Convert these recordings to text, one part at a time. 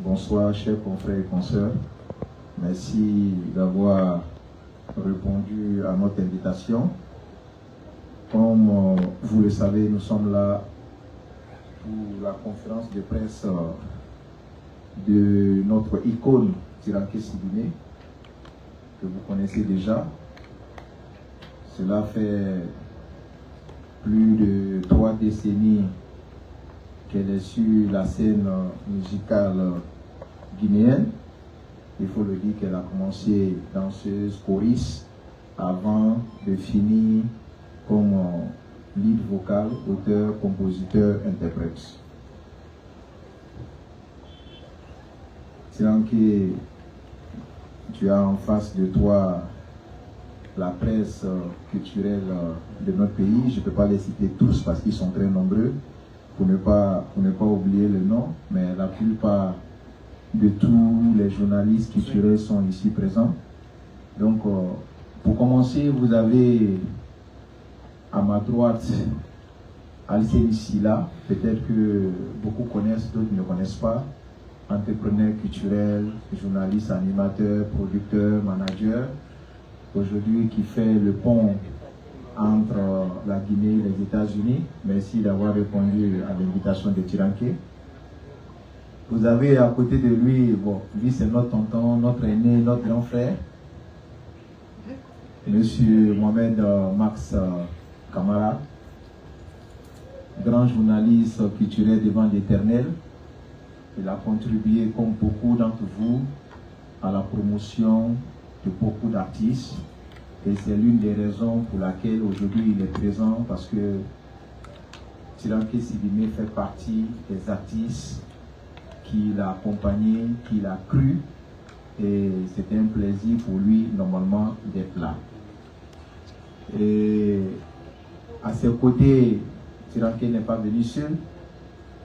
Bonsoir, chers confrères et consoeurs. Merci d'avoir répondu à notre invitation. Comme vous le savez, nous sommes là pour la conférence de presse de notre icône Tiranké Sidibé, que vous connaissez déjà. Cela fait plus de 3 décennies qu'elle est sur la scène musicale guinéenne. Il faut le dire qu'elle a commencé danseuse choriste avant de finir comme lead vocal, auteur, compositeur, interprète. Tiranké, tu as en face de toi la presse culturelle de notre pays. Je ne peux pas les citer tous parce qu'ils sont très nombreux pour ne pas oublier le nom, mais la plupart de tous les journalistes culturels sont ici présents. Donc, pour commencer, vous avez à ma droite Alcénie Silla, peut-être que beaucoup connaissent, d'autres ne connaissent pas, entrepreneur culturel, journaliste, animateur, producteur, manager, aujourd'hui qui fait le pont entre la Guinée et les États-Unis. Merci d'avoir répondu à l'invitation de Tiranké. Vous avez à côté de lui, bon, lui c'est notre tonton, notre aîné, notre grand frère, Monsieur Mohamed Max Camara, grand journaliste culturel devant l'Éternel. Il a contribué, comme beaucoup d'entre vous, à la promotion de beaucoup d'artistes. Et c'est l'une des raisons pour laquelle aujourd'hui il est présent, parce que Tiranké Sidibé fait partie des artistes qui l'a accompagné, qui l'a cru. Et c'était un plaisir pour lui, normalement, d'être là. Et à ses côtés, Tiranké n'est pas venu seul.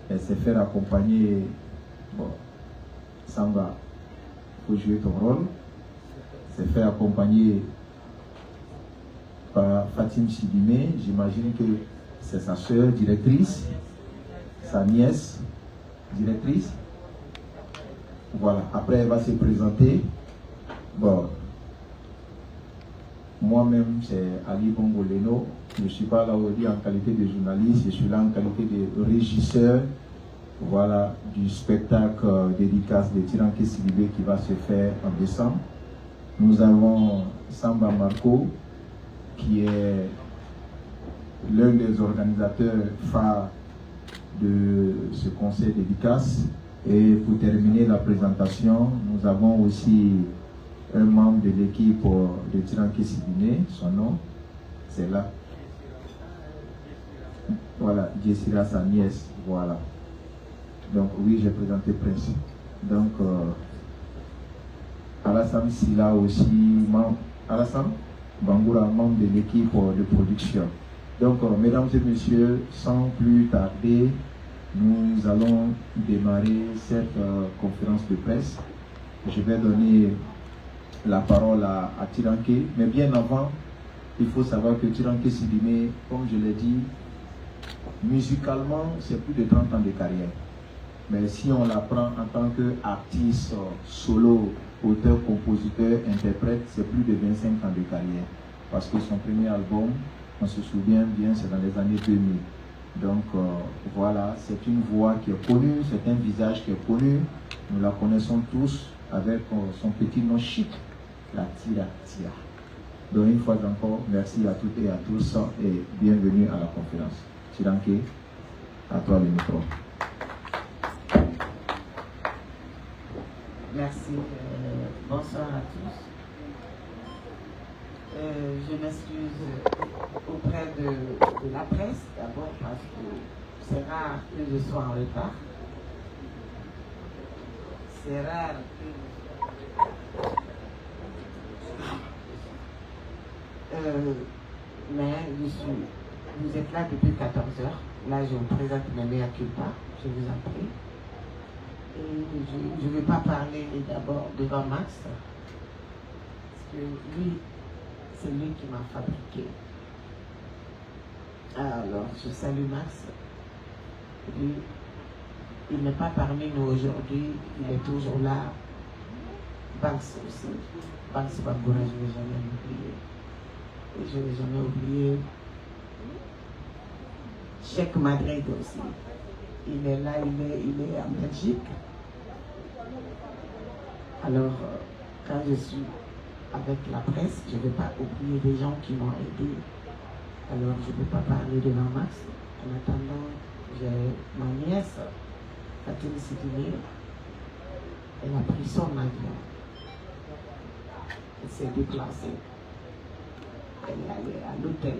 Elle s'est fait accompagner. Bon, Samba, il faut jouer ton rôle. S'est fait accompagner par Fatim Sidibé. J'imagine que c'est sa soeur directrice, sa nièce directrice. Voilà, après elle va se présenter. Bon, moi-même c'est Ali Bongoleno. Je ne suis pas là aujourd'hui en qualité de journaliste, je suis là en qualité de régisseur, voilà, du spectacle dédicace de Tiranké Sidibé qui va se faire en décembre. Nous avons Samba Marco, qui est l'un des organisateurs phares de ce concert dédicace. Et pour terminer la présentation, nous avons aussi un membre de l'équipe de Tiranké Sidibé, son nom, c'est là. Voilà, Jessira, sa nièce, voilà. Donc oui, j'ai présenté Prince. Donc, Alassane Silla aussi, Alassane Bangoura, membre de l'équipe de production. Donc, mesdames et messieurs, sans plus tarder, nous allons démarrer cette conférence de presse. Je vais donner la parole à Tiranké, mais bien avant, il faut savoir que Tiranké Sidibé, comme je l'ai dit, musicalement, c'est plus de 30 ans de carrière. Mais si on la prend en tant qu'artiste solo, auteur, compositeur, interprète, c'est plus de 25 ans de carrière. Parce que son premier album, on se souvient bien, c'est dans les années 2000. Donc voilà, c'est une voix qui est connue, c'est un visage qui est connu. Nous la connaissons tous avec son petit nom chic, la Tira Tira. Donc une fois encore, merci à toutes et à tous et bienvenue à la conférence. Tiranké, à toi le micro. Merci. Bonsoir à tous. Je m'excuse auprès de la presse, d'abord parce que c'est rare que je sois en retard. C'est rare que... mais vous êtes là depuis 14 heures. Là, je vous présente mes meilleurs culpas, je vous en prie. Et je ne vais pas parler d'abord devant Max, parce que lui, c'est lui qui m'a fabriqué. Alors, je salue Max. Lui, Il n'est pas parmi nous aujourd'hui, il est toujours là. Banks aussi. Banks Bangura, je ne vais jamais oublier. Et je ne vais jamais oublier. Cheikh Madrid aussi. Il est là, il est en Belgique. Alors, quand je suis avec la presse, je ne vais pas oublier des gens qui m'ont aidé. Alors, je ne vais pas parler de Max. En attendant, j'ai ma nièce, Fatima Sidimé. Elle a pris son avion. Elle s'est déplacée. Elle est allée à l'hôtel.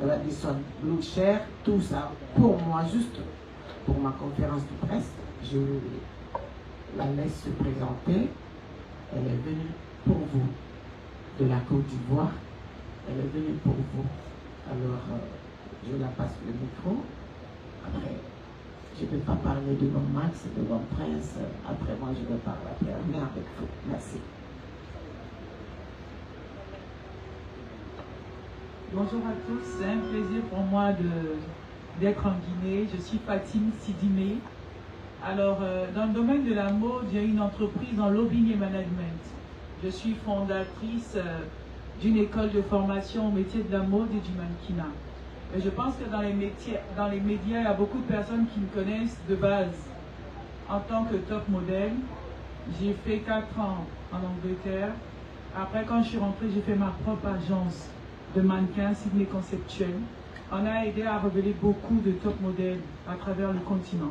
Elle a dit son Blue Cher, tout ça. Pour moi, juste pour ma conférence de presse, je la laisse se présenter. Elle est venue pour vous, de la Côte d'Ivoire. Elle est venue pour vous. Alors, je la passe le micro. Après, je ne vais pas parler de mon Max, de mon prince. Après, moi, je vais parler après. On est avec vous. Merci. Bonjour à tous, c'est un plaisir pour moi d'être en Guinée. Je suis Fatima Sidimé. Alors, dans le domaine de la mode, j'ai une entreprise en lobbying et management. Je suis fondatrice d'une école de formation au métier de la mode et du mannequinat. Et je pense que dans les médias, il y a beaucoup de personnes qui me connaissent de base. En tant que top modèle, j'ai fait 4 ans en Angleterre. Après, quand je suis rentrée, j'ai fait ma propre agence de mannequins, Sydney Conceptuel. On a aidé à révéler beaucoup de top modèles à travers le continent.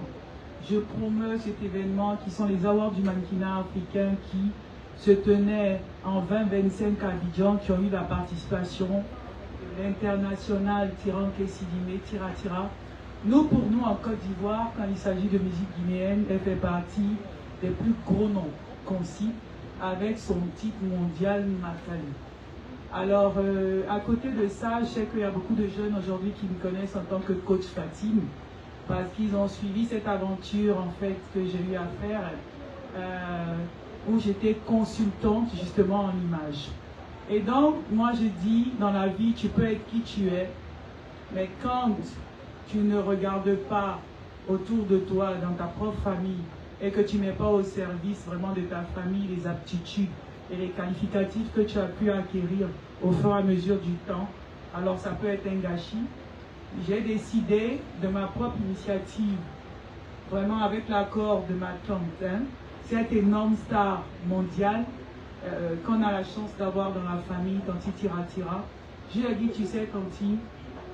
Je promeus cet événement qui sont les Awards du mannequinat africain qui se tenaient en 2025 à Abidjan, qui ont eu la participation de l'international Tiranké Sidimé, Tira Tira. Nous, pour nous, en Côte d'Ivoire, quand il s'agit de musique guinéenne, elle fait partie des plus gros noms qu'on cite, avec son titre mondial Matali. Alors, à côté de ça, je sais qu'il y a beaucoup de jeunes aujourd'hui qui me connaissent en tant que coach Fatim, parce qu'ils ont suivi cette aventure, en fait, que j'ai eu à faire, où j'étais consultante, justement, en image. Et donc, moi, je dis, dans la vie, tu peux être qui tu es, mais quand tu ne regardes pas autour de toi, dans ta propre famille, et que tu ne mets pas au service vraiment de ta famille les aptitudes et les qualificatifs que tu as pu acquérir au fur et à mesure du temps, alors ça peut être un gâchis. J'ai décidé de ma propre initiative, vraiment avec l'accord de ma tante, cette énorme star mondiale qu'on a la chance d'avoir dans la famille, Tanti Tira Tira. Je lui ai dit, tu sais Tanti,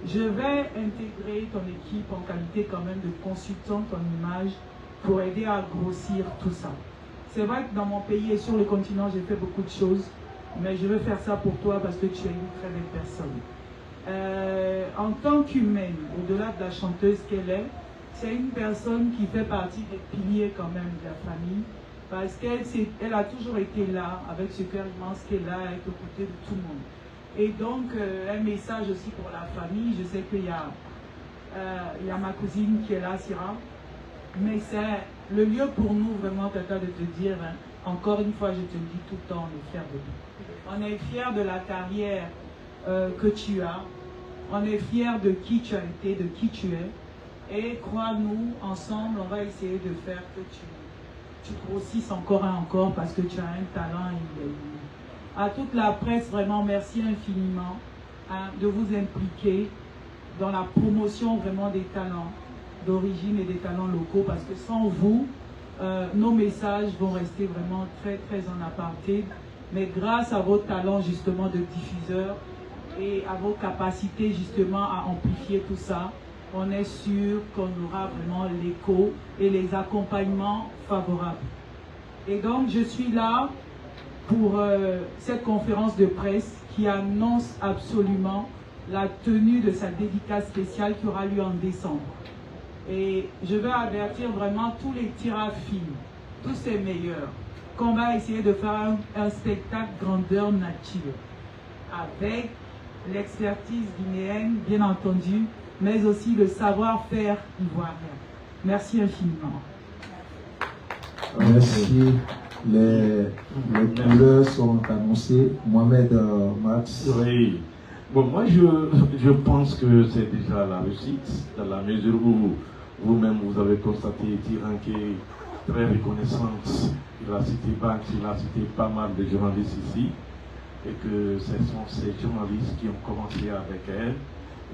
je vais intégrer ton équipe en qualité quand même de consultante en image pour aider à grossir tout ça. C'est vrai que dans mon pays et sur le continent, j'ai fait beaucoup de choses, mais je veux faire ça pour toi parce que tu es une très belle personne. En tant qu'humaine, au-delà de la chanteuse qu'elle est, c'est une personne qui fait partie des piliers quand même de la famille, parce qu'elle a toujours été là, avec ce cœur immense qu'elle a, avec le côté de tout le monde. Et donc, un message aussi pour la famille, je sais qu'il y a ma cousine qui est là, Syrah, mais c'est le lieu pour nous vraiment, Tata, de te dire, encore une fois, je te le dis tout le temps, on est fiers de toi. On est fiers de la carrière que tu as, on est fiers de qui tu as été, de qui tu es, et crois-nous, ensemble, on va essayer de faire que tu grossisses encore et encore, parce que tu as un talent inouï. À toute la presse, vraiment, merci infiniment de vous impliquer dans la promotion vraiment des talents d'origine et des talents locaux, parce que sans vous, nos messages vont rester vraiment très très en aparté, mais grâce à vos talents justement de diffuseurs et à vos capacités justement à amplifier tout ça, on est sûr qu'on aura vraiment l'écho et les accompagnements favorables. Et donc je suis là pour cette conférence de presse qui annonce absolument la tenue de sa dédicace spéciale qui aura lieu en décembre. Et je veux avertir vraiment tous les tirafilms, tous ces meilleurs, qu'on va essayer de faire un spectacle grandeur nature, avec l'expertise guinéenne, bien entendu, mais aussi le savoir-faire ivoirien. Merci infiniment. Merci. Les couleurs sont annoncées. Mohamed Max. Oui. Bon, moi je pense que c'est déjà la réussite, dans la mesure où Vous-même, vous avez constaté Tiranké très reconnaissante. Il a cité Banks, il a cité pas mal de journalistes ici. Et que ce sont ces journalistes qui ont commencé avec elle.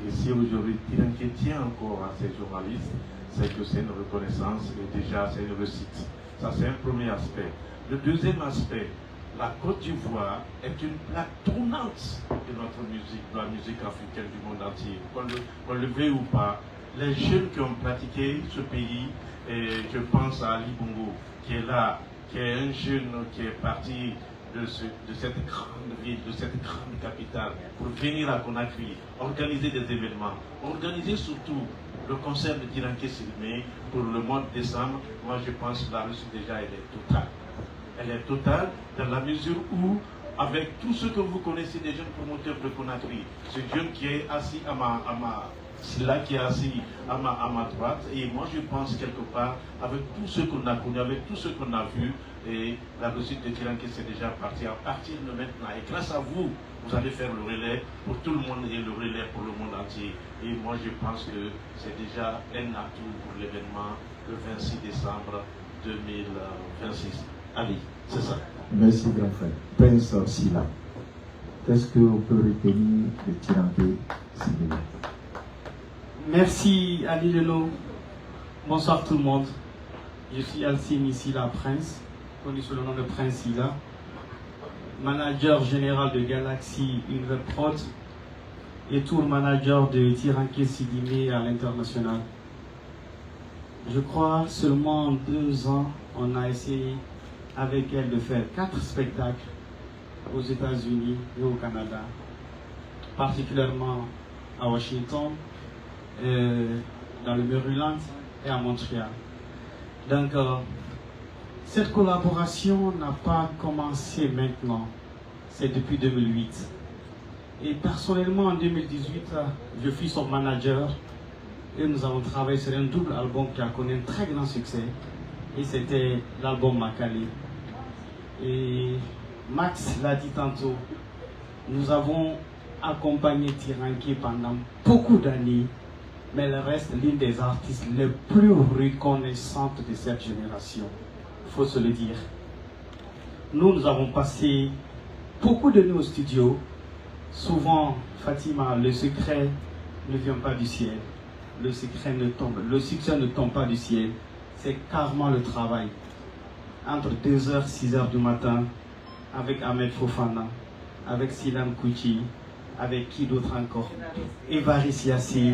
Et si aujourd'hui Tiranké tient encore à ces journalistes, c'est que c'est une reconnaissance et déjà c'est une réussite. Ça, c'est un premier aspect. Le deuxième aspect, la Côte d'Ivoire est une plaque tournante de notre musique, de la musique africaine du monde entier. Qu'on le veuille ou pas, les jeunes qui ont pratiqué ce pays, et je pense à Ali Bongo, qui est là, qui est un jeune qui est parti de cette grande ville, de cette grande capitale, pour venir à Conakry, organiser des événements, organiser surtout le concert de Tiranké Sidibé pour le mois de décembre. Moi, je pense que la réussite déjà, elle est totale. Elle est totale dans la mesure où, avec tous ceux que vous connaissez, des jeunes promoteurs de Conakry, ce jeune qui est assis qui est assis à ma droite, et moi je pense quelque part, avec tout ce qu'on a connu, avec tout ce qu'on a vu, et la réussite de Tiranké c'est déjà parti. À partir de maintenant, et grâce à vous, vous allez faire le relais pour tout le monde et le relais pour le monde entier. Et moi je pense que c'est déjà un atout pour l'événement le 26 décembre 2026. Allez, c'est ça. Merci grand frère. Prince Sila, qu'est-ce qu'on peut retenir de Tiranké Sidibé? Merci Ali Lelo. Bonsoir tout le monde. Je suis Alcine Sila Prince, connu sous le nom de Prince Sila, manager général de Galaxy Univers Prod et tour manager de Tiranké Sidibé à l'international. Je crois seulement en 2 ans, on a essayé avec elle de faire 4 spectacles aux États-Unis et au Canada, particulièrement à Washington, dans le Maryland et à Montréal. Donc, cette collaboration n'a pas commencé maintenant, c'est depuis 2008. Et personnellement, en 2018, je suis son manager et nous avons travaillé sur un double album qui a connu un très grand succès. Et c'était l'album Makali. Et Max l'a dit tantôt, nous avons accompagné Tiranké pendant beaucoup d'années, mais elle reste l'une des artistes les plus reconnaissantes de cette génération. Il faut se le dire. Nous avons passé beaucoup de nuits au studio. Souvent, Fatima, le secret ne vient pas du ciel. Le succès ne tombe pas du ciel. C'est carrément le travail. Entre 2h, 6h du matin, avec Ahmed Fofana, avec Silam Kouchi, avec qui d'autre encore? Evaris Yassé,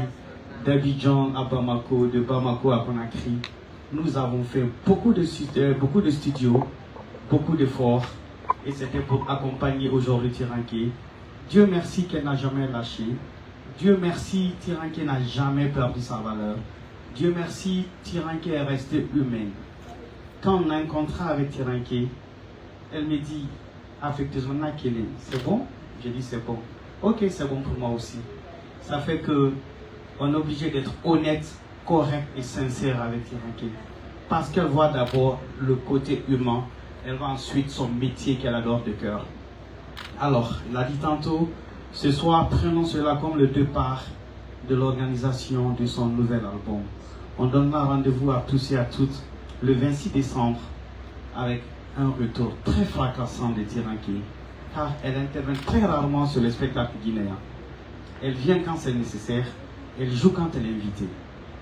d'Abidjan à Bamako, de Bamako à Conakry. Nous avons fait beaucoup de studios, beaucoup d'efforts, et c'était pour accompagner aujourd'hui Tiranké. Dieu merci qu'elle n'a jamais lâché. Dieu merci, Tiranké n'a jamais perdu sa valeur. Dieu merci, Tiranké est restée humaine. Quand on a un contrat avec Tiranké, elle me dit affectueusement, c'est bon? J'ai dit c'est bon. Ok, c'est bon pour moi aussi. Ça fait que on est obligé d'être honnête, correct et sincère avec Tiranké. Parce qu'elle voit d'abord le côté humain, elle voit ensuite son métier qu'elle adore de cœur. Alors, il a dit tantôt, ce soir, prenons cela comme le départ de l'organisation de son nouvel album. On donnera rendez-vous à tous et à toutes le 26 décembre avec un retour très fracassant de Tiranké, car elle intervient très rarement sur les spectacles guinéens. Elle vient quand c'est nécessaire, elle joue quand elle est invitée.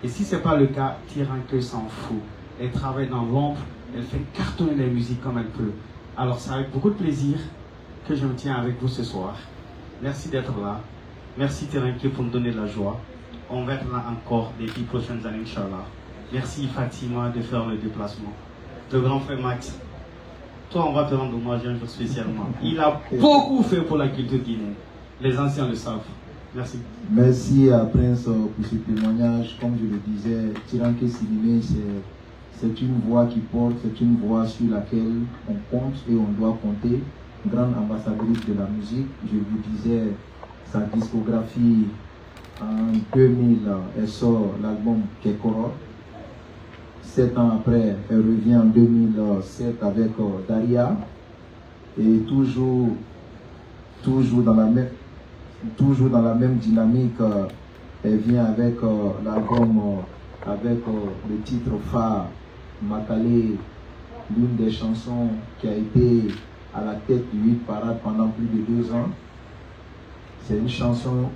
Et si ce n'est pas le cas, Tiranké s'en fout. Elle travaille dans l'ombre, elle fait cartonner les musiques comme elle peut. Alors c'est avec beaucoup de plaisir que je me tiens avec vous ce soir. Merci d'être là. Merci Tiranké pour nous donner de la joie. On va être là encore les 10 prochaines années, Inch'Allah. Merci Fatima de faire le déplacement. Le grand frère Max, toi on va te rendre hommage un jour spécialement. Il a beaucoup fait pour la culture guinéenne. Les anciens le savent. Merci. Merci à Prince pour ce témoignage. Comme je le disais, Tiranké Sidibé, c'est une voix qui porte, c'est une voix sur laquelle on compte et on doit compter. Grande ambassadrice de la musique. Je vous disais, sa discographie en 2000, elle sort l'album Kekoro. 7 ans après, elle revient en 2007 avec Daria. Et toujours dans la même dynamique, elle vient avec l'album avec le titre phare Makale, l'une des chansons qui a été à la tête du hit parade pendant plus de 2 ans. C'est une chanson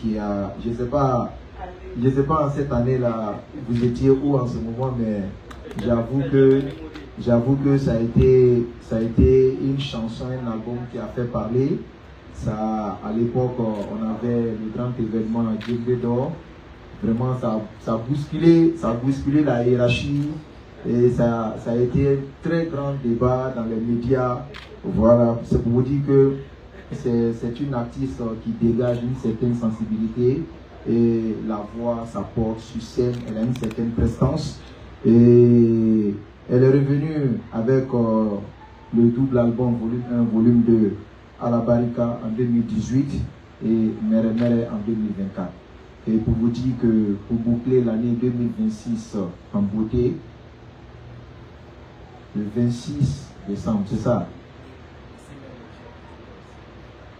qui a, je sais pas en cette année-là, vous étiez où en ce moment, mais j'avoue que ça a été une chanson, un album qui a fait parler. Ça, à l'époque, on avait le grand événement Djembe d'Or. Vraiment, ça a bousculé la hiérarchie et ça a été un très grand débat dans les médias. Voilà, c'est pour vous dire que c'est une artiste qui dégage une certaine sensibilité et la voix, ça porte sur scène, elle a une certaine prestance et elle est revenue avec le double album volume 1, volume 2 à la Barika en 2018 et Mere Mere en 2024. Et pour vous dire que pour boucler l'année 2026 en beauté, le 26 décembre, c'est ça,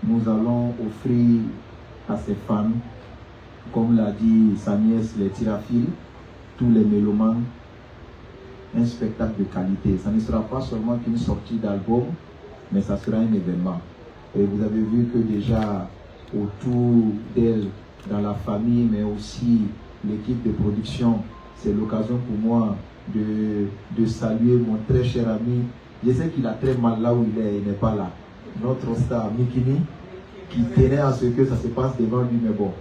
nous allons offrir à ses fans, comme l'a dit sa nièce, les Tirafil, tous les mélomanes, un spectacle de qualité. Ça ne sera pas seulement qu'une sortie d'album, mais ça sera un événement. Et vous avez vu que déjà autour d'elle, dans la famille, mais aussi l'équipe de production, c'est l'occasion pour moi de saluer mon très cher ami. Je sais qu'il a très mal là où il n'est pas là. Notre star Mikini, qui tenait à ce que ça se passe devant lui, mais bon,